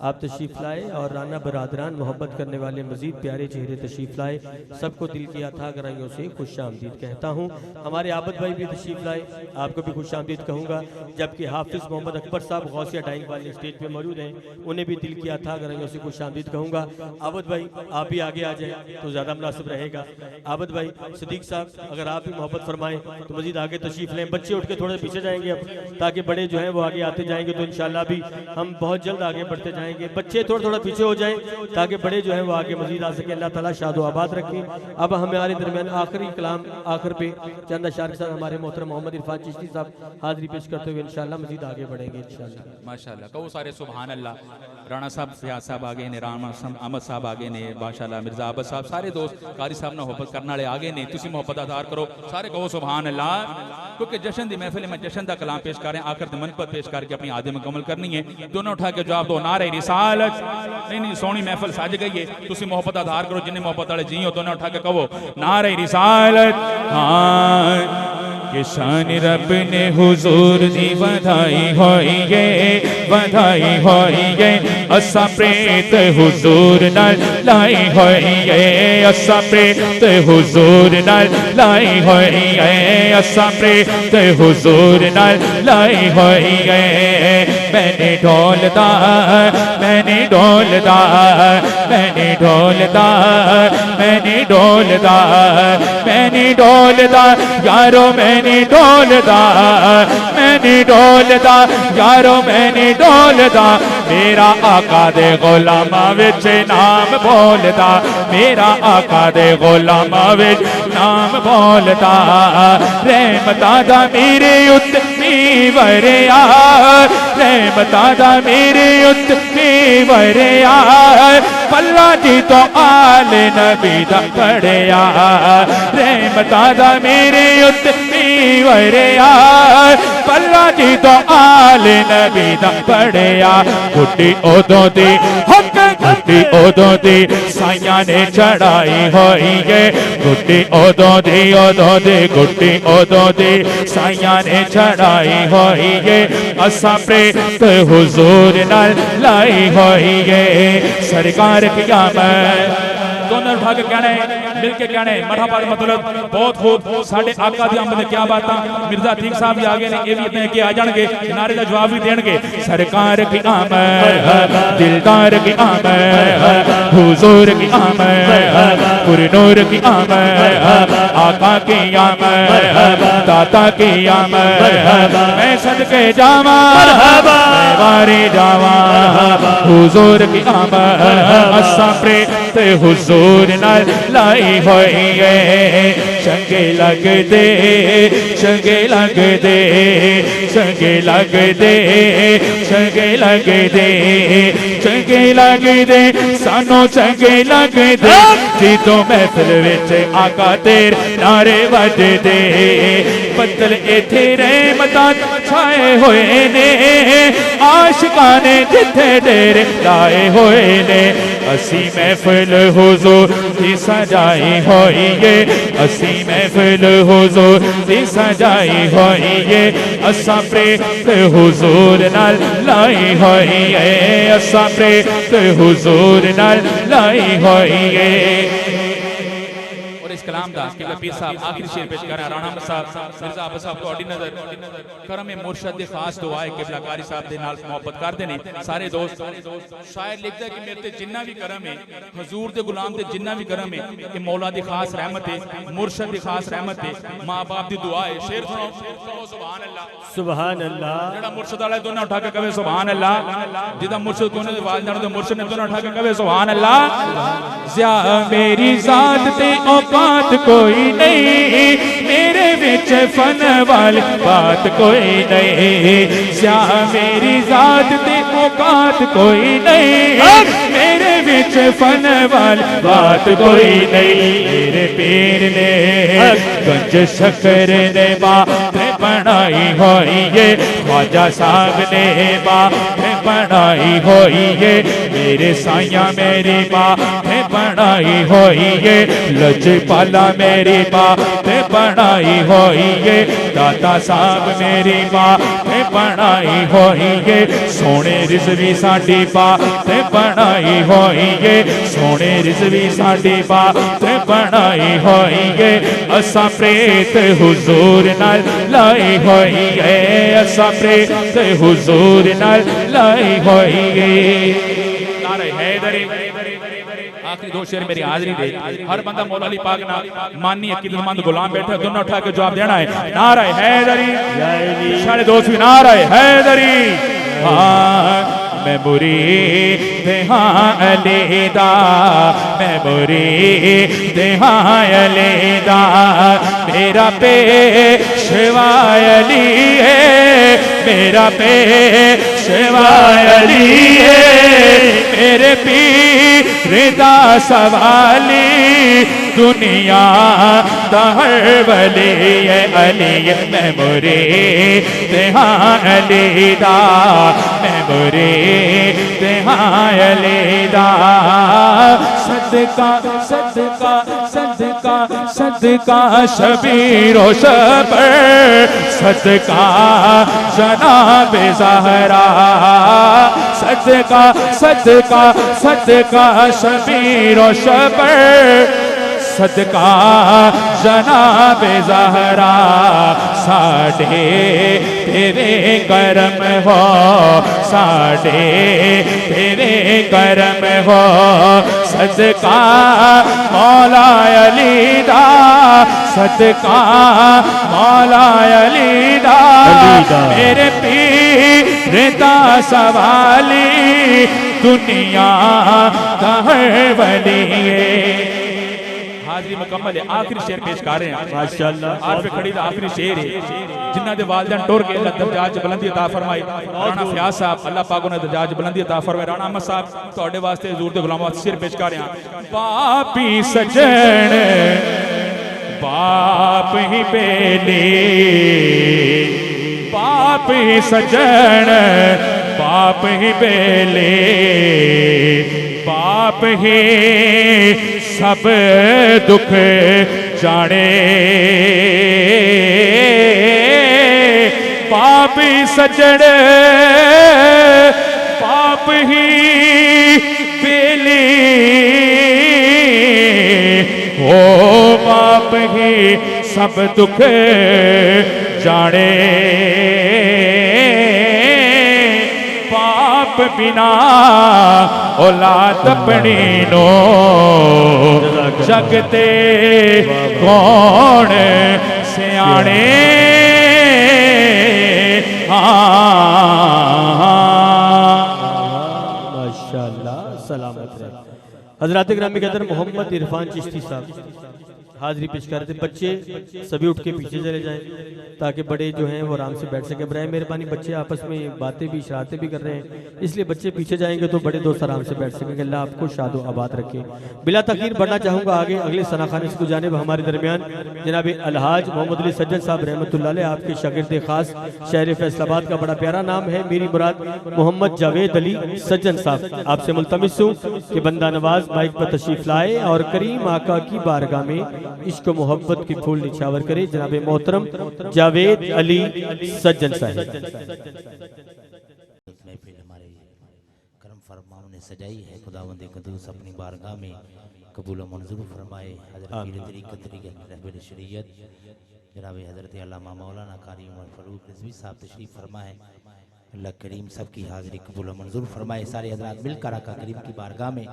आप तशरीफ़ लाए और राना बरादरान मोहब्बत करने वाले मज़ीद प्यारे चेहरे तशरीफ़ लाए। सबको दिल की अथाह गहराइयों से खुश आमदीद कहता हूँ। हमारे आबद भाई भी तशरीफ़ लाए, आपको भी खुश आमदीद कहूँगा। जबकि हाफिज़ मोहम्मद अकबर साहब गौसिया डाइंग वाले स्टेज पर मौजूद हैं, उन्हें भी दिल की अथाह गहराइयों से खुश आमदीद कहूँगा। आबद भाई आप भी आगे आ जाए तो ज़्यादा मुनासिब रहेगा। आबद भाई सदीक साहब अगर आप भी मोहब्बत फरमाएं तो मजीद आगे तशरीफ लें। बच्चे उठ के थोड़े पीछे जाएंगे अब, ताकि बड़े जो हैं वो आगे आते जाएंगे तो इंशाल्लाह भी हम बहुत जल्द आगे बढ़ते जाएंगे। बच्चे थोड़ा थोड़ा पीछे हो जाएं ताकि बड़े जो हैं वो आगे मजीद आ सके। अल्लाह ताला शादो आबाद रखें। अब हमारे दरमियान आखिरी कलाम आखिर पे चंद अशार के साथ हमारे मोहतरम मोहम्मद इरफान चिश्ती साहब हाजिरी पेश करते हुए इंशाल्लाह मजीद आगे बढ़ेंगे इंशाल्लाह। माशाल्लाह कहो सारे सुभान अल्लाह। राणा साहब फयाज साहब आगे ने, राणा अहमद साहब आगे ने, माशाल्लाह मिर्जा आबद साहब सारे दोस्त कारी साहब ने मोहब्बत करने वाले आगे ने। तुसी मोहब्बत अदार करो सारे कहो सुभान अल्लाह। क्योंकि जश्न दी महफिल में जश्न का कलाम पेश करें, आखिर दी मनपत पेश करके अपनी आदत मुकम्मल करनी है। दोनों उठा के जवाब दो नारे रिसालत। नहीं सोहनी महफिल सज गई है, तुसी मोहब्बत अदार करो। जिन्हें मोहब्बत वाले जी हो दोनों उठा के कहो नारे रिसालत। हाँ कि शान रब ने हुजूर दी बधाई होई गे, बधाई होई गे। असा प्रेत हुजूर नाल लाई होई गे, असा प्रेत हुजूर नाल लाई होई गे, असा प्रेत हुजूर नाल लाई होई गे। मैंने ढोलदा मैंने ढोलदा मैंने ढोलदा मैंने ढोलदा मैंने ढोलदा यारो मैंने ढोलदा मैंने ढोलदा यारो मैंने ढोलदा। मेरा आका दे गुलामा विच नाम बोलदा, मेरा आका दे गुलामा विच नाम बोलदा। रहमतां दा मेरे उत्ते वरिया, रहमतां दा मेरे उत्ते वरिया। पल्ला जी तो आल नबी दा पढ़िया, रहमतां दा मेरे उत्ते वरिया। पल्ला जी तो आल नबी दा पढ़िया। गुड्डी ओदों दी हक गुड्डी ओदों दी साइयां ने चढ़ाई होई है। गुड्डी ओदों दी गुड्डी ओदों दी साइयां ने चढ़ाई होई है। असा प्रेत हुजूर नाल लाई होई है। सरकार क़यामत दोनों उठा के कहने मिल के कहने मरहबा मतलब बहुत खूब। साढ़े आका दी आमद क्या बात। मिर्जा ठीक साहब भी आगे ने, ये भी इतने के आ जाएंगे, नारे का जवाब भी देंगे। सरकार की आमद दिलदार की आमद हुजूर की आमद पुरनूर की आमद आका की आमद दाता की आमद। मैं सदके जावा मैं वारे जावा हुजूर की आमद। असा प्रेत हुजूर नाल लाई होई है। चंगे लगदे चंगे लगदे चंगे लगदे चंगे लगदे चंगे लगदे सानू चंगे लगदे। जिदों महफिल विच आका तेरे नारे वजदे। बदल इत्थे रहमतां छाए होए ने, आशिकां ने जिथे डेरे लाए होए ने। असी महफिल हुजूर दी सजाई होई है, असी महफिल हुजूर दी सजाई होई है। असा प्रेत हुजूर नाल लाई होई है, असा प्रेत हुजूर नाल लाई होई है। इस कलाम दा कि पीर साहब आखिरी शेर पेश कर रहे हैं। राणा साहब मिर्जा आबद साहब को नजर करम मुर्शद दी खास दुआ है कि कारी साहब दे नाल मोहब्बत करते ने सारे दोस्त। शायर लिखता है कि मेरे ते जिन्ना भी करम है, हुजूर दे गुलाम ते जिन्ना भी करम है, कि मौला दी खास रहमत है, मुर्शद दी खास रहमत है, मां बाप दी दुआ है। शेर सुनो सुभान अल्लाह सुभान अल्लाह। जेड़ा मुर्शद वाला दोनों उठा के कहे सुभान अल्लाह। जिदा मुर्शद कोने दे वाल जाने तो मुर्शद ने दोनों उठा के कहे सुभान अल्लाह। ज़िया मेरी ज़ात ते औकात कोई नहीं, मेरे विच फन वाली बात कोई नहीं, स्याह मेरी जात दी औकात कोई नहीं, मेरे विच फन वाली बात कोई नहीं। मेरे पीर ने गंज शक्कर ने बात बनाई हुई है, ख्वाजा साहब ने बात बनाई हुई है, मेरे साया मेरी बात बनाई हुई है, लजपाला मेरी बात बनाई हुई है, दाता साहब मेरी बात बनाई हुई है, सोने रिजवी साडी बात बनाई हुई है, सोने रिजवी साडी बात बनाई हुई है। असा प्रेत हुजूर नाल लाई हुई है, असा प्रेत हुजूर नाल लाई हुई है। नारे हैदरी आखिरी दो शेर मेरी हाजिरी दे, हर बंदा मौला अली पाक ना मानी अकीदतमंद गुलाम बैठे, दोनों उठा के जवाब देना है। नारा हैदरी साढ़े दोस्त भी नारा हैदरी। हाँ मैं मुरीद हाँ अली दा, मैं मुरीद हाँ अली दा, मेरा पेशवा अली है, मेरा पेशवा अली है, मेरे पीर दा सवाली दुनिया दा हर वली है अली, मैं मुरीद हाँ अली दा, मैं मुरीद हाँ अली दा, सदका सदका सदका सदका शबीरो शबर, सदका जनाब ज़हरा, सदका सदका सदका शबीरो शबर, सदका जनाब ज़हरा, साढ़े तेरे करम हो, साढ़े तेरे करम हो, सदका मौला अली दा, सदका मौला अली दा, मेरे पीर दा सवाली दुनिया दा हर वली है। हाजिरी मुकम्मल है, आखिरी शेर पेश कर रहे हैं माशाअल्लाह। आरफ खड़ी दा आखिरी शेर है, जिन्हां दे वालिदैन टुर गए अल्लाह दर्जात च बुलंदी अता फरमाए। राणा फयाज साहब अल्लाह पाक उन्हें दर्जात च बुलंदी अता फरमाए। राणा अहमद साहब तुहाडे वास्ते हुजूर दे गुलामां वास्ते शेर पेश कर रहे हैं। पापी सजन बाप ही बेली, बाप ही सजन बाप ही बेले, बाप ही सब दुख जाने, पाप ही सजन पाप ही बेली, ओ पाप ही सब दुख जाने, पाप बिना औलाद अपनी नो जगते कौन सियाने। माशाअल्लाह सलामत रहे। हजरात ग्रामी कदर मोहम्मद इरफान चिश्ती साहब हाजिरी पेश कर रहे थे। बच्चे सभी उठ के पीछे चले जाएं ताकि बड़े जो हैं वो आराम से बैठ सके। बराए मेहरबानी बच्चे आपस में बातें भी शरारतें भी कर रहे हैं, इसलिए बच्चे पीछे जाएंगे तो बड़े दोस्त आराम से बैठ सकेंगे। अल्लाह आपको शादो आबाद रखे। बिला तखीर बढ़ना चाहूँगा आगे अगले सनाखाने से जानिब हमारे दरमियान जनाब अलहाज मोहम्मद अली सज्जन साहब रहमतुल्लाह अलैह, आपके शागिर्द खास शहर फैसलाबाद का बड़ा प्यारा नाम है। मेरी मुराद मोहम्मद जावेद अली सज्जन साहब, आपसे मुल्तमिस हूँ कि बंदा नवाज बाइक पर तशरीफ लाए और करीम आका की बारगाह में इश्क मोहब्बत की फूल निछावर करे। जनाब मोहतरम जावेद अली सज्जन साहब। महफिल हमारे करम फरमाओं ने सजाई है, खुदावंद कुदूस अपनी बारगाह में कबूल मंजूर फरमाए। हज़रत पीर तरीक़त रहबर शरीयत जनाब हज़रत अल्लामा मौलाना कारी उमर फ़ारूक रिज़वी साहब तशरीफ़ फरमाए। अल्लाह करीम सबकी हाज़िरी कबूल मंजूर फरमाए। सारे हज़रात मिलकर आका करीम की बारगाह में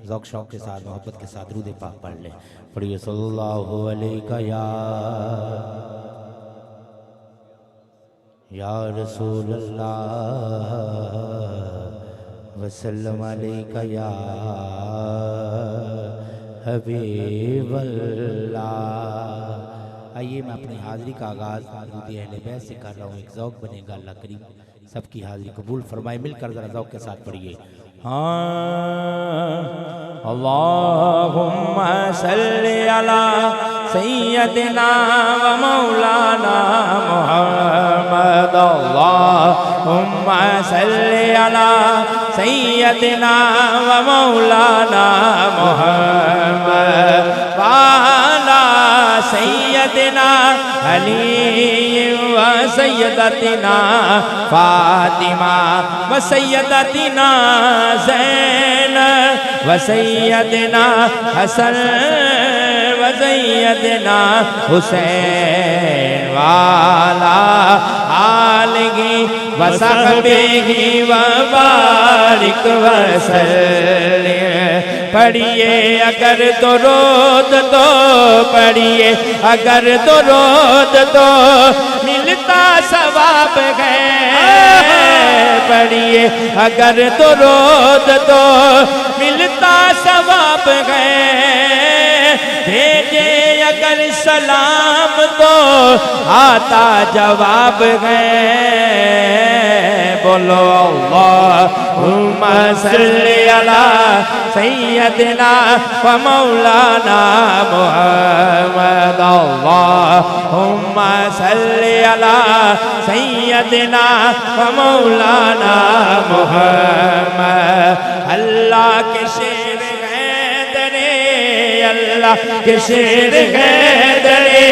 ज़ौक़ शौक़ के साथ मोहब्बत के साथ दुरूद पाक पढ़ लें। पढ़िए सल्लल्लाहु अलैहि या रसूल अल्लाह वसल्लम अलैका या हबीब अल्लाह। आइए मैं अपनी हाजिरी का आगाज दुरूद अहले बैत से कर रहा हूँ। एक ज़ौक़ बनेगा, अल्लाह करीम सबकी हाजिरी कबूल फरमाए। मिलकर ज़रा ज़ौक़ के साथ पढ़िए। अल्लाहुम्मा सल्ली अला सय्यदिना व मौलाना मुहम्मद। अल्लाहुम्मा सल्ली अला सय्यदिना व मौलाना मुहम्मद वाला सय्यदिना अली व सय्यदतिना फातिमा व सय्यदतिना ज़ैनब व सय्यदना हसन व सय्यदना हुसैन वाला आलगी व सहबिही व बारिक वसल्लिम। पढ़िए अगर तो रोद तो पढ़िए अगर तो रोद तो मिलता सवाब है। पढ़िए अगर तो रोद तो मिलता सवाब है। भेजे अगर सलाम तो आता जवाब है। बोलो अल्लाहुम्मा सल्ली अला सय्यदिना व मौलाना मुहम्मद। अल्लाहुम्मा सल्ली अला सय्यदिना व मौलाना मुहम्मद। अल्लाह के शेर हैदरे, अल्लाह के शेर हैदरे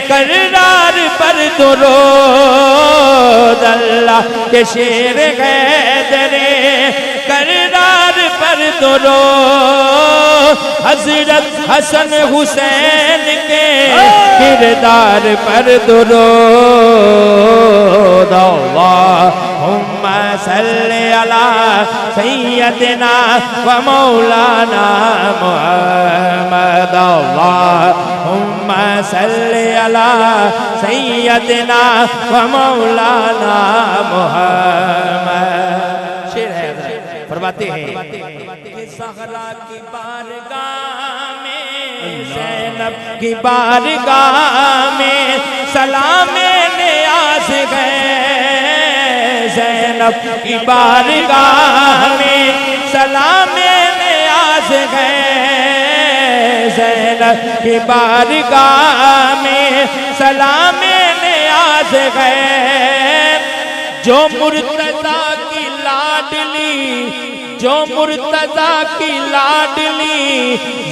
करार पर दुरूद। अल्लाह के शेर हैदरे करार पर दुरूद। हजरत हसन हुसैन के किरदार पर दुरूद। अल्लाहुम्मा सल्ली अला सय्यदिना व मौलाना मुहम्मद। अल्लाहुम्मा सल्ली अला सय्यदिना व मौलाना मुहम्मद। शेर है, फरमाते हैं कि सहरा की बारगाह में ज़ैनब की बारगाह में सलामे नियाज़ गए। ज़ैनब की बारगाह में सलामे नियाज़ गए। ज़ैनब की बारगाह में सलामे नियाज़ गए। जो मुर्तज़ा की लाडली, जो मुर्तज़ा की लाडली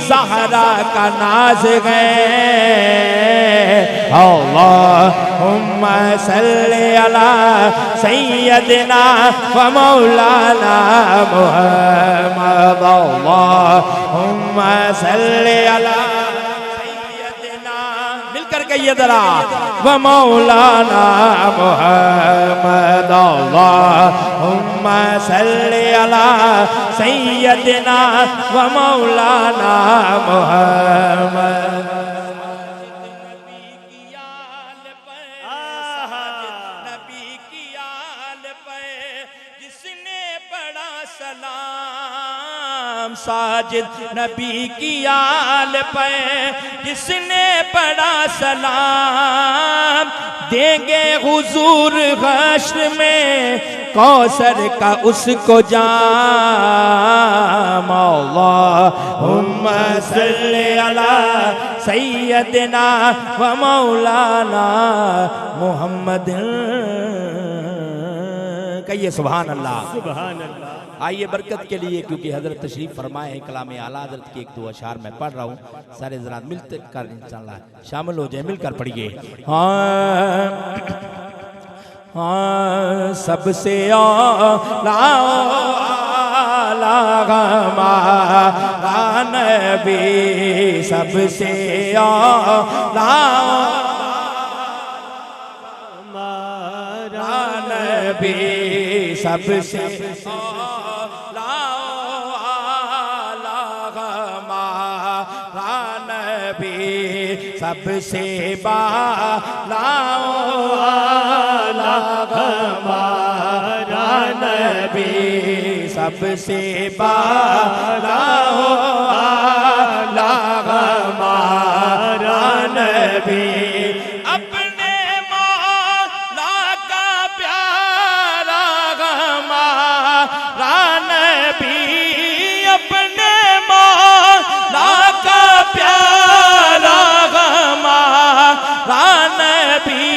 ज़हरा का नाज है। अल्लाहुम्मा सल्ली अला सय्यदिना व मौलाना मुहम्मद। अल्लाहुम्मा सल्ली अला सय्यदिना, मिलकर कहिए जरा, व मौलाना मुहम्मद। अल्लाहुम्मा सल्ली अला सय्यदिना व मौलाना मुहम्मद। नबी की आल पे जिसने पढ़ा सलाम, साजिद नबी की आल पे जिसने पढ़ा सलाम, देंगे हुजूर हश्र में कौसर का उसको जाम। अल्लाहुम्मा सल्ली अला सय्यदिना व मौलाना मुहम्मद। कहिए सुभान अल्लाह। सुभान अल्लाह। आइए बरकत के लिए, क्योंकि हजरत तशरीफ फरमाए हैं, कलाम आला हजरत की एक दो अशार मैं पढ़ रहा हूँ। सारे ज़रात मिलकर कर इंशाअल्लाह शामिल हो जाए, मिलकर पढ़िए। हाँ सबसे आला हमारा नबी, सबसे आला हमारा नबी, सबसे आला हमारा नबी, सबसे बाला हमारा नबी, सबसे बाला हमारा नबी। नबी अपने मौला का प्यारा हमारा नबी अपने मौला का प्यारा हमारा नबी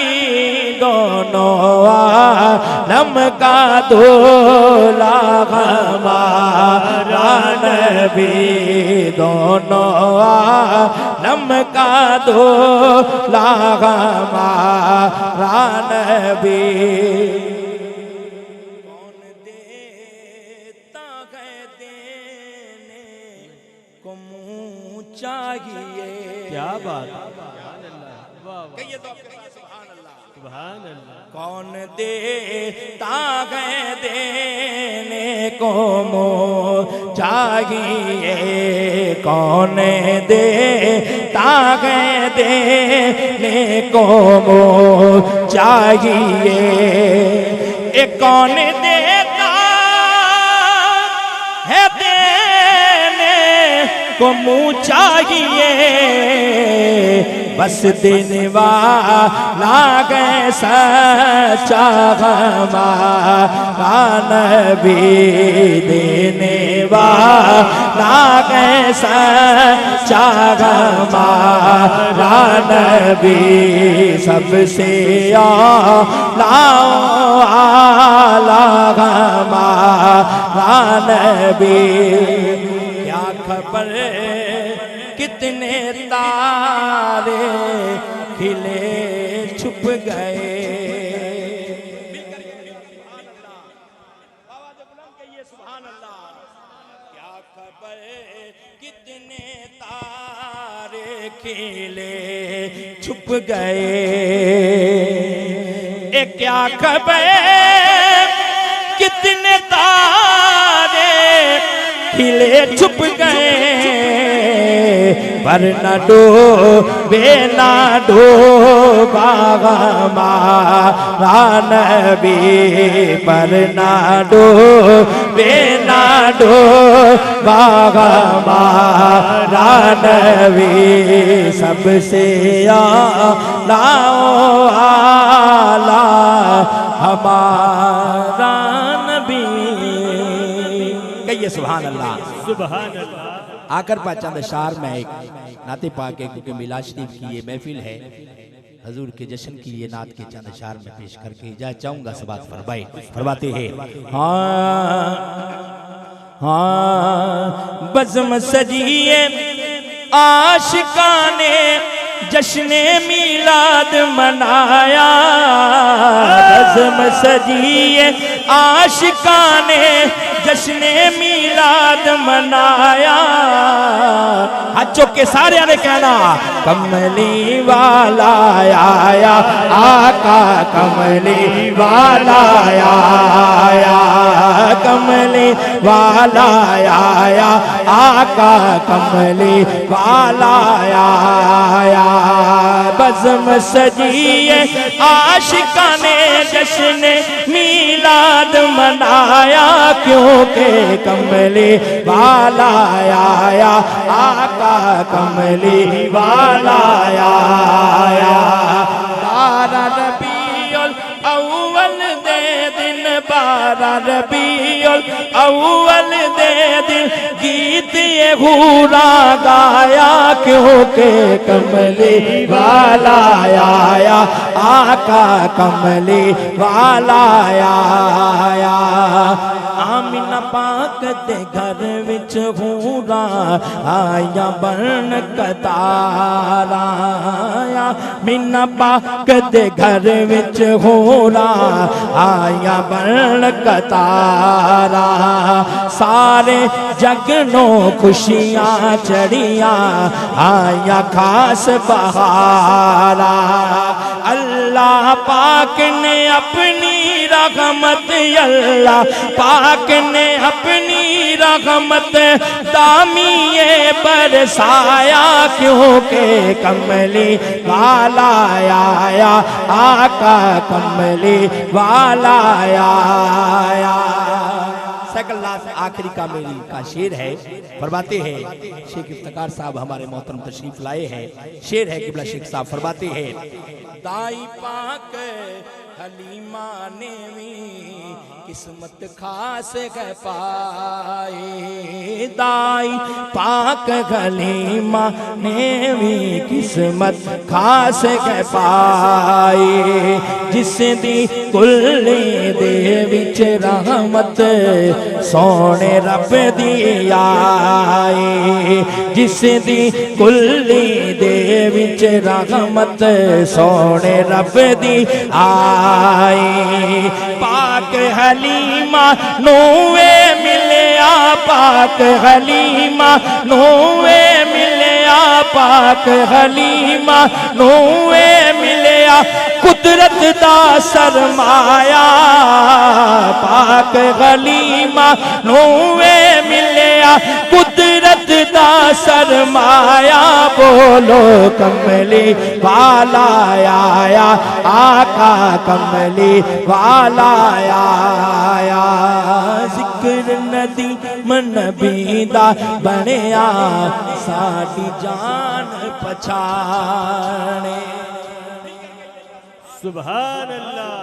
दोनों आलम का दूल्हा हमारा नबी दोनों आलम का दूल्हा हमारा नबी कौन देता है देने को मुँह चाहिए। क्या बात, कहिए तो आप कहिए सुभान अल्लाह। सुभान अल्लाह। कौन देता है देने को मुँह चाहिए, कौन देता है देने को मुँह चाहिए। ए कौन देता है देने को मुँह चाहिए, बस देने वाला गए सच्चा हमारा नबी देने वाला गए सच्चा हमारा नबी सबसे आला हमारा नबी। क्या खबर कितने तारे खिले छुप गए। क्या खबर कितने तारे खिले छुप गए। ए क्या खबर कितने तारे खिले छुप गए, पर न डूबे ना डूबा हमारा नबी, पर न डूबे ना डूबा हमारा नबी सबसे आला हमारा नबी। कहिए सुभान अल्लाह। सुभान अल्लाह। आकर पहचान शार में एक नाते पाक है, क्योंकि मिलाद शरीफ की ये महफिल है, हजूर के जश्न की ये नात के चंद अशार में पेश करके जा चाहूंगा। सबात फरमाते हैं हाँ हाँ बज़्म सजिए आशिकाने जश्न मिलाद मनाया, बज़्म सजिए आशिकाने जश्न मिलाद मनाया। हाथों के सारे ने कहना कमली वाला आया, आका कमली वाला आया, कमली वाला आया, आका कमली वाला आया। बज़्म सजिए आशिकाने जश्न मिलाद मनाया, क्योंकि कमली वाला आया, आका कमली वाला आया। 12 रबीउल अव्वल दे दिन, 12 रबीउल अव्वल दे दिन गीत ये हूरा गाया, क्योंकि कमली वाला आया, आका कमली वाला आया। आमिना पाक दे घर विच हूरा आया बन कतारा, मीना पाक दे घर विच हूरा आया बन कतारा। सारे जग नो खुशियां चढ़ियां आया खास बहारा। अल्लाह पाक ने अपनी रहमत, अल्लाह पाक ने अपनी रहमत दामिए बरसाया, क्योंकि कमली वाला आया, आका कमली वाला आया। सैकल आखिरी का मेरी का शेर है। फरमाते हैं शेख इफ्तिकार साहब हमारे मोहतरम तशरीफ लाए हैं। शेर है किबला शेख साहब फरमाते हैं दाई पाक हलीमा ने भी किस्मत खास है पाए। दाई पाक हलीमा ने भी किस्मत खास है पाए। जिस दी कुल्ले दे विच रहमत सोने रब दी आए। जिस दी कुल्ले दे विच रहमत सोने रब दी आए। पाक हलीमा नूए मिलिया पाक हलीमा नूए मिलिया पाक हलीमा नूए मिलिया कुदरत दा सरमाया। पाक हलीमा नूए मिलिया कुदरत दा सरमाया। बोलो कमली वाला आया आका कमली वाला आया। जिक्र नदी मनबी दा बनिया साडी जान पछाणे। सुभान अल्लाह।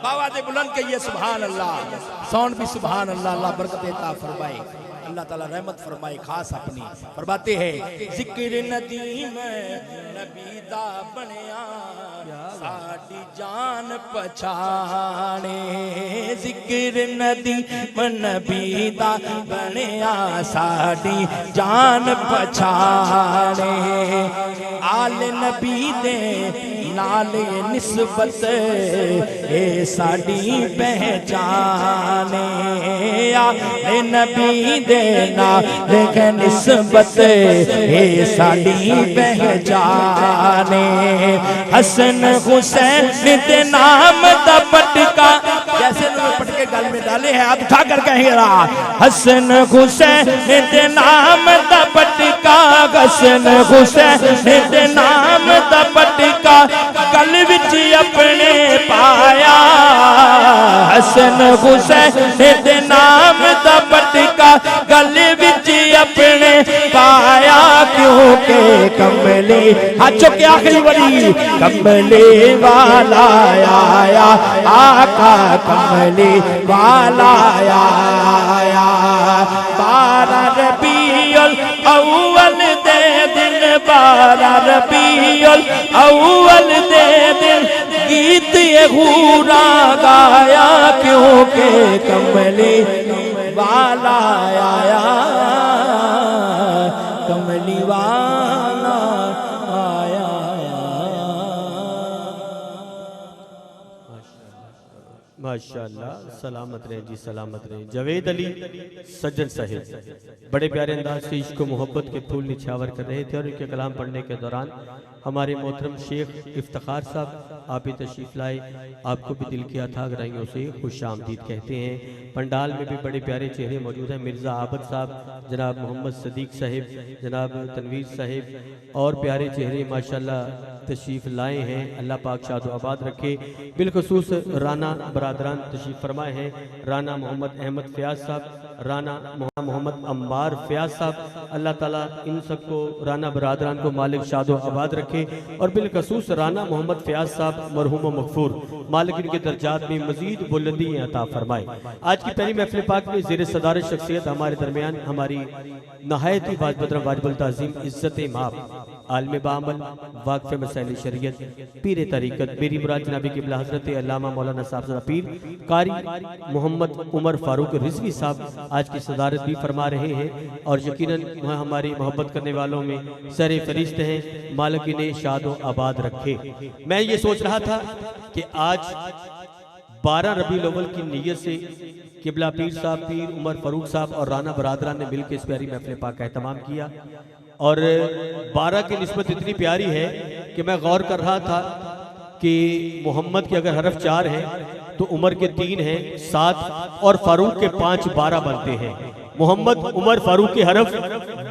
बाबा दे बुलंद कहिए सुभान अल्लाह। साउंड भी सुभान अल्लाह। अल्लाह बरकत अता फरमाए, अल्लाह ताला रहमत फरमाए खास अपनी। फरमाते हैं जिक्र नदी में नबी दा बनिया साडी जान पछाणे। जिक्र नदी में नबी दा बनिया साडी जान पछाणे। आल नबी दे नाले निस्बत ए साडी पहचाने। आले नबी दे नाले निस्बत ए साडी पहचाने। हसन हुसैन दे नाम दा पटका जैसे पटके गल में डाले हैं हाथ उठा कर कहेगा हसन हुसैन दे नाम दा पटका। हसन हुसैन दे नाम दा पटका गल विच अपने पाया। हसन हुसैन दे नाम दा पटका गल विच अपने पाया। क्योंकि कमली हाथ चुके आखिरी बड़ी कमली वाला आया आका कमली वाला आया। 12 रबीउल अव्वल दे दिन 12 रबीउल अव्वल दे दिन गीत ये हूरा गाया। क्योंकि कमली वाला आया कमली वाला आया। माशाअल्लाह। सलामत रहे जी, सलामत रहे। जावेद अली सज्जन साहिब बड़े प्यारे अंदाज से इश्क मोहब्बत के फूल निछावर कर रहे थे और इनके कलाम पढ़ने के दौरान हमारे मोहतरम शेख इफ्तिखार साहब आप ही तशरीफ लाए। आपको भी दिल की अथाह गहराइयों से खुश आमदीद कहते हैं। पंडाल में भी बड़े प्यारे चेहरे मौजूद हैं। मिर्ज़ा आबद साहब, जनाब मोहम्मद सदीक साहिब, जनाब तनवीर साहिब और प्यारे चेहरे माशाल्लाह तशरीफ लाए हैं। अल्लाह पाक शाद आबाद रखे। बिलखसूस राना बरादरान तशरीफ फरमाए हैं। राना मोहम्मद अहमद फयाज साहब, राना मोहम्मद अम्मार फयाज साहब, अल्लाह ताला इन सबको राना बरादरान को मालिक शाद आबाद रखे। और बिलखसूस राना मोहम्मद फयाज साहब मरहूम मगफूर मालिक इनके दर्जात में मजीद बुलंदी अता फरमाए। आज की पहली महफिल पाक में ज़ेर सदारत शख्सियत हमारे दरमियान हमारी नहायत ही बाज़ वाजिबुल ताज़ीम इज़्ज़त माप आलम बामल वाक़फ़े मसाइल शरीयत पीर तरीक़त मेरी मुराद जनाबी क़िबला हज़रत अल्लामा मौलाना साहब पीर कारी मोहम्मद उमर फ़ारूक रिज़वी साहब आज की सदारत भी फरमा रहे हैं। और यकीनन वह हमारी मोहब्बत करने वालों में सरे फरिश्त हैं। मालिक इन्हें शाद आबाद रखे। मैं ये सोच रहा था कि आज 12 रबीउल अव्वल की नीयत से क़िबला पीर साहब, पीर उमर फ़ारूक साहब और राना बरादरान ने मिलकर इस प्यारी महफ़िल पाक का एहतमाम किया। और 12 की निस्बत इतनी प्यारी है कि मैं गौर कर रहा था कि मोहम्मद के अगर हरफ 4 हैं तो उमर के 3 हैं 7 और फारूक के 5 12 बनते हैं। मोहम्मद उमर फारूक के हरफ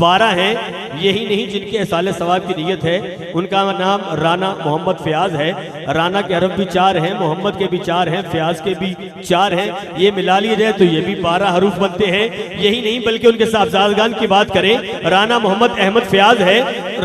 12 हैं। यही नहीं जिनके एहसाले सवाब की नीयत है उनका नाम राना मोहम्मद फयाज है। राना के हरफ भी 4 हैं, मोहम्मद के भी 4 हैं, फयाज के भी 4 हैं। ये मिला लिए जाए तो ये भी 12 हरूफ बनते हैं। यही नहीं बल्कि उनके साहबजादगान की बात करें, राना मोहम्मद अहमद फयाज है,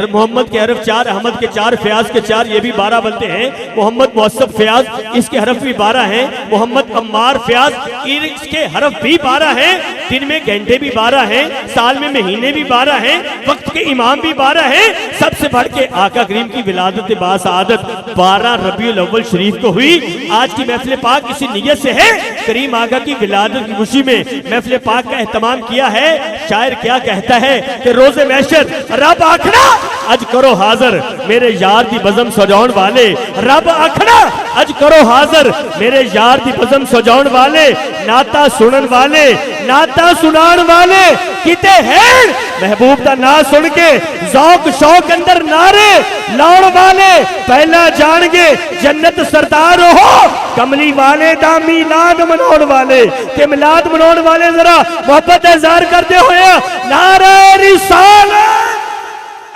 मोहम्मद के हरफ 4, अहमद के 4, फयाज के 4, ये भी 12 बनते हैं। मोहम्मद मुअस्सब फयाज, इसके हरफ भी 12 हैं। मोहम्मद अम्मार फयाज, इसके हरफ भी 12 हैं। दिन में घंटे भी 12 हैं, साल में महीने भी 12 हैं, वक्त के इमाम भी 12 हैं। सबसे बढ़ के आका करीम की विलादत बासआदत 12 रबीउल अव्वल शरीफ को हुई। आज की महफिल पाक इसी नियत से है, करीम आका की विलादत की खुशी में महफिल पाक का एहतमाम किया है। शायर क्या कहता है कि रोज़े महशर रब आखना अज करो हाजिर मेरे यार दी बज़म सजाउण वाले, रब आखना अज करो हाजिर मेरे यार दी बज़म सजाउण वाले, नाता सुनन वाले नाता सुनाण वाले किते हैं महबूब दा ना सुन के ज़ौक शौक अंदर नारे लाउण वाले, पहला जाणगे जन्नत सरदार हो कमली वाले दा मिलाद मनाउण वाले। ते मिलाद मनाउण वाले जरा मोहब्बत इज़हार करते हुए नारे रिसालत,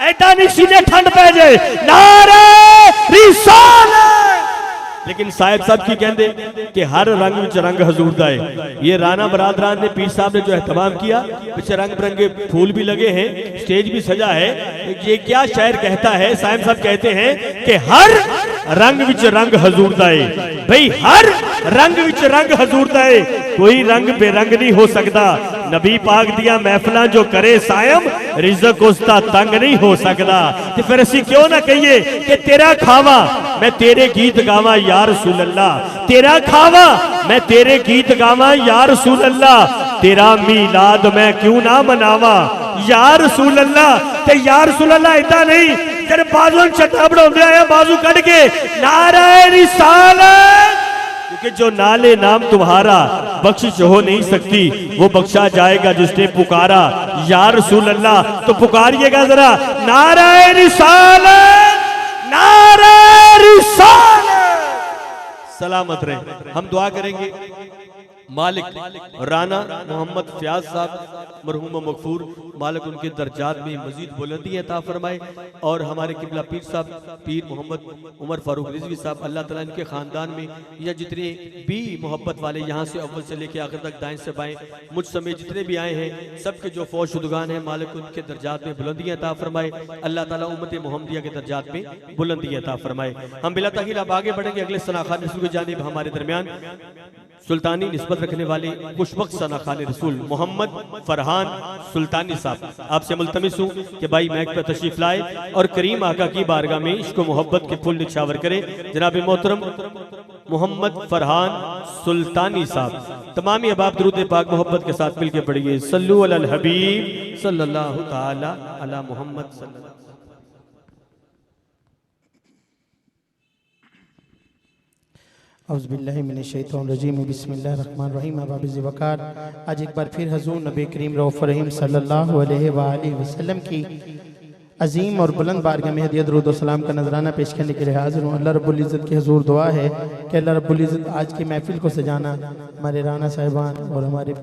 ऐसा नहीं सीधे ठंड पै जाए, नारे रिसालत। लेकिन साहिब साहब की कहते कि हर रंग विच रंग हजूर दा है। ये राना बरादरान ने पीर साहब ने जो एहतमाम किया, पीछे रंग बिरंगे फूल भी लगे हैं, स्टेज भी सजा है। ये क्या शायर कहता है, साहिब साहब कहते हैं कि हर रंग विच रंग हजूर दा है। भाई हर रंग विच रंग हजूर दा है, कोई रंग बेरंग नहीं हो सकता। नबी पाक दिया महफिलां जो करे सायम, रिज़्क उसका तंग नहीं हो सकता। तो फिर असी क्यों ना कहिए कि तेरा खावा मैं तेरे गीत गावा या रसूल अल्लाह, तेरा खावा मैं तेरे गीत गावा या रसूल अल्लाह, तेरा मीलाद मैं क्यों ना मनावा या रसूल अल्लाह। ते या रसूल अल्लाह इतना नहीं, तेरे बाजू चट्टा बढ़ाते आया बाजू कट के नारे रिसालत, क्योंकि जो नाले नाम तुम्हारा बख्शिश हो नहीं सकती वो बख्शा जाएगा जिसने पुकारा या रसूल अल्लाह। तो पुकारिएगा जरा नारे रिसालत, नारे रिसालत। सलामत रहे। हम दुआ करेंगे मालिक राना मोहम्मद फयाज साहब मरहूम मगफूर, मालिक उनके दर्जात में मजीद बुलंदी अता फरमाए। और हमारे किबला पीर साहब पीर मोहम्मद उमर फारूक रिजवी साहब, अल्लाह ताला इनके ख़ानदान में या जितने भी मोहब्बत वाले यहाँ से अव्वल से लेकर आखिर तक दाएं से बाएं मुझ समेत जितने भी आए हैं, सबके जो फौज शुदगान हैं, मालिक उनके दर्जात में बुलंदी अता फरमाए। अल्लाह ताला उम्मत मोहम्मदिया के दर्जात में बुलंदी अता फरमाए। हम बिला तखीर अब आगे बढ़ेंगे अगले सनाखान रसूल की जानिब। हमारे दरमियान सुल्तानी निस्बत रखने वाले खुशबख्त सनाखान रसूल मोहम्मद फरहान सुल्तानी साहब, आपसे मुल्तमिस हूँ कि भाई मैक पर तशरीफ लाए और करीम आका की बारगाह में इश्क मोहब्बत के फूल निछावर करे। जनाब मोहतरम मोहम्मद फरहान सुल्तानी साहब, तमामी अहबाब दुरूद पाक मोहब्बत के साथ मिलकर पढ़िए सल्लु अलल हबीब सल्लल्लाहु ताला अला मोहम्मद सल्लल्लाहु। औज़ुबिल्लाहिमिनश्शैतानिर्रजीम बिस्मिल्लाहिर्रहमानिर्रहीम। वकार आज एक बार फिर हजूर नबी करीम रऊफ़ रहीम सल्लल्लाहु अलैहि वसल्लम की अजीम और बुलंद बारगाह में हदियत दुरूद व सलाम का नजराना पेश करने के लिए हाजिर हूँ। अल्लाह रब्बुल इज़्ज़त की हजूर दुआ है कि अल्लाह रब्बुल इज़्ज़त आज की महफिल को सजाना हमारे राना साहिबान और हमारे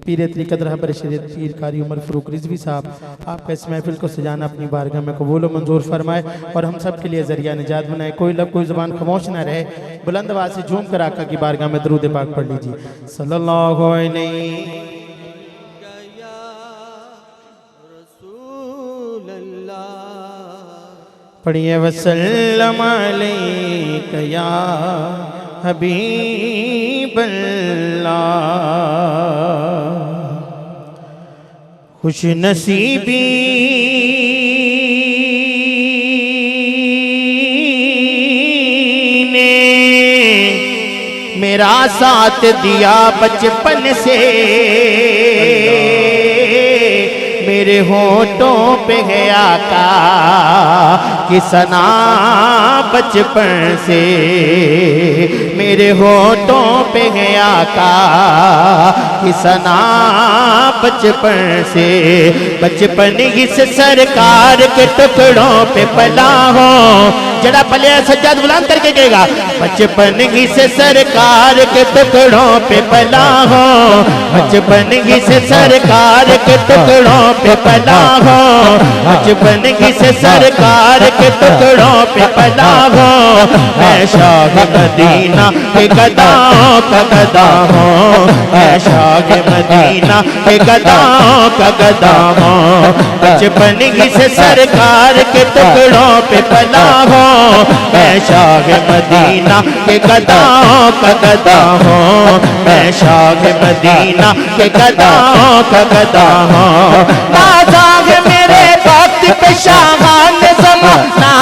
पीर तरीक़त रहबर शरीयत पीर कारी उमर फारूक रिजवी साहब, आपका इस महफिल को सजाना अपनी बारगाह में कबूल व मंजूर फरमाए और हम सब के लिए ज़रिया निजात बनाए। कोई लब कोई ज़ुबान खामोश ना रहे, बुलंद आवाज़ से झूम कर आका की बारगाह में दुरूद पाक पढ़ लीजिए सल्लल्लाहु अलैहि पढ़िए वसल्लम अलैका या हबीब अल्लाह। खुश नसीबी ने मेरा साथ दिया बचपन से, मेरे होठों पे है आका की सना बचपन से, मेरे होठों पे है आका की सना बचपन से, बचपन ही से सरकार के टुकड़ों पे पला हो। जरा पले सज्जाद बुलंद करके कहेगा, बचपन ही से सरकार के टुकड़ों पे पला हो, बचपन ही से सरकार के टुकड़ों पे पला हो, बचपन ही से सरकार के टुकड़ों पे पला हो। मैं शाह मदीना के गदाओं का गदा हूँ, मैं शाह मदीना के गदाओं का गदा हूँ। बचपन ही से सरकार के टुकड़ों पे पला हो, मैं शाह मदीना के गदाओं का गदा हूँ, मैं शाह मदीना के गदाओं का गदा हूँ। ना जाग मेरे वक्त पे शाहान ज़माना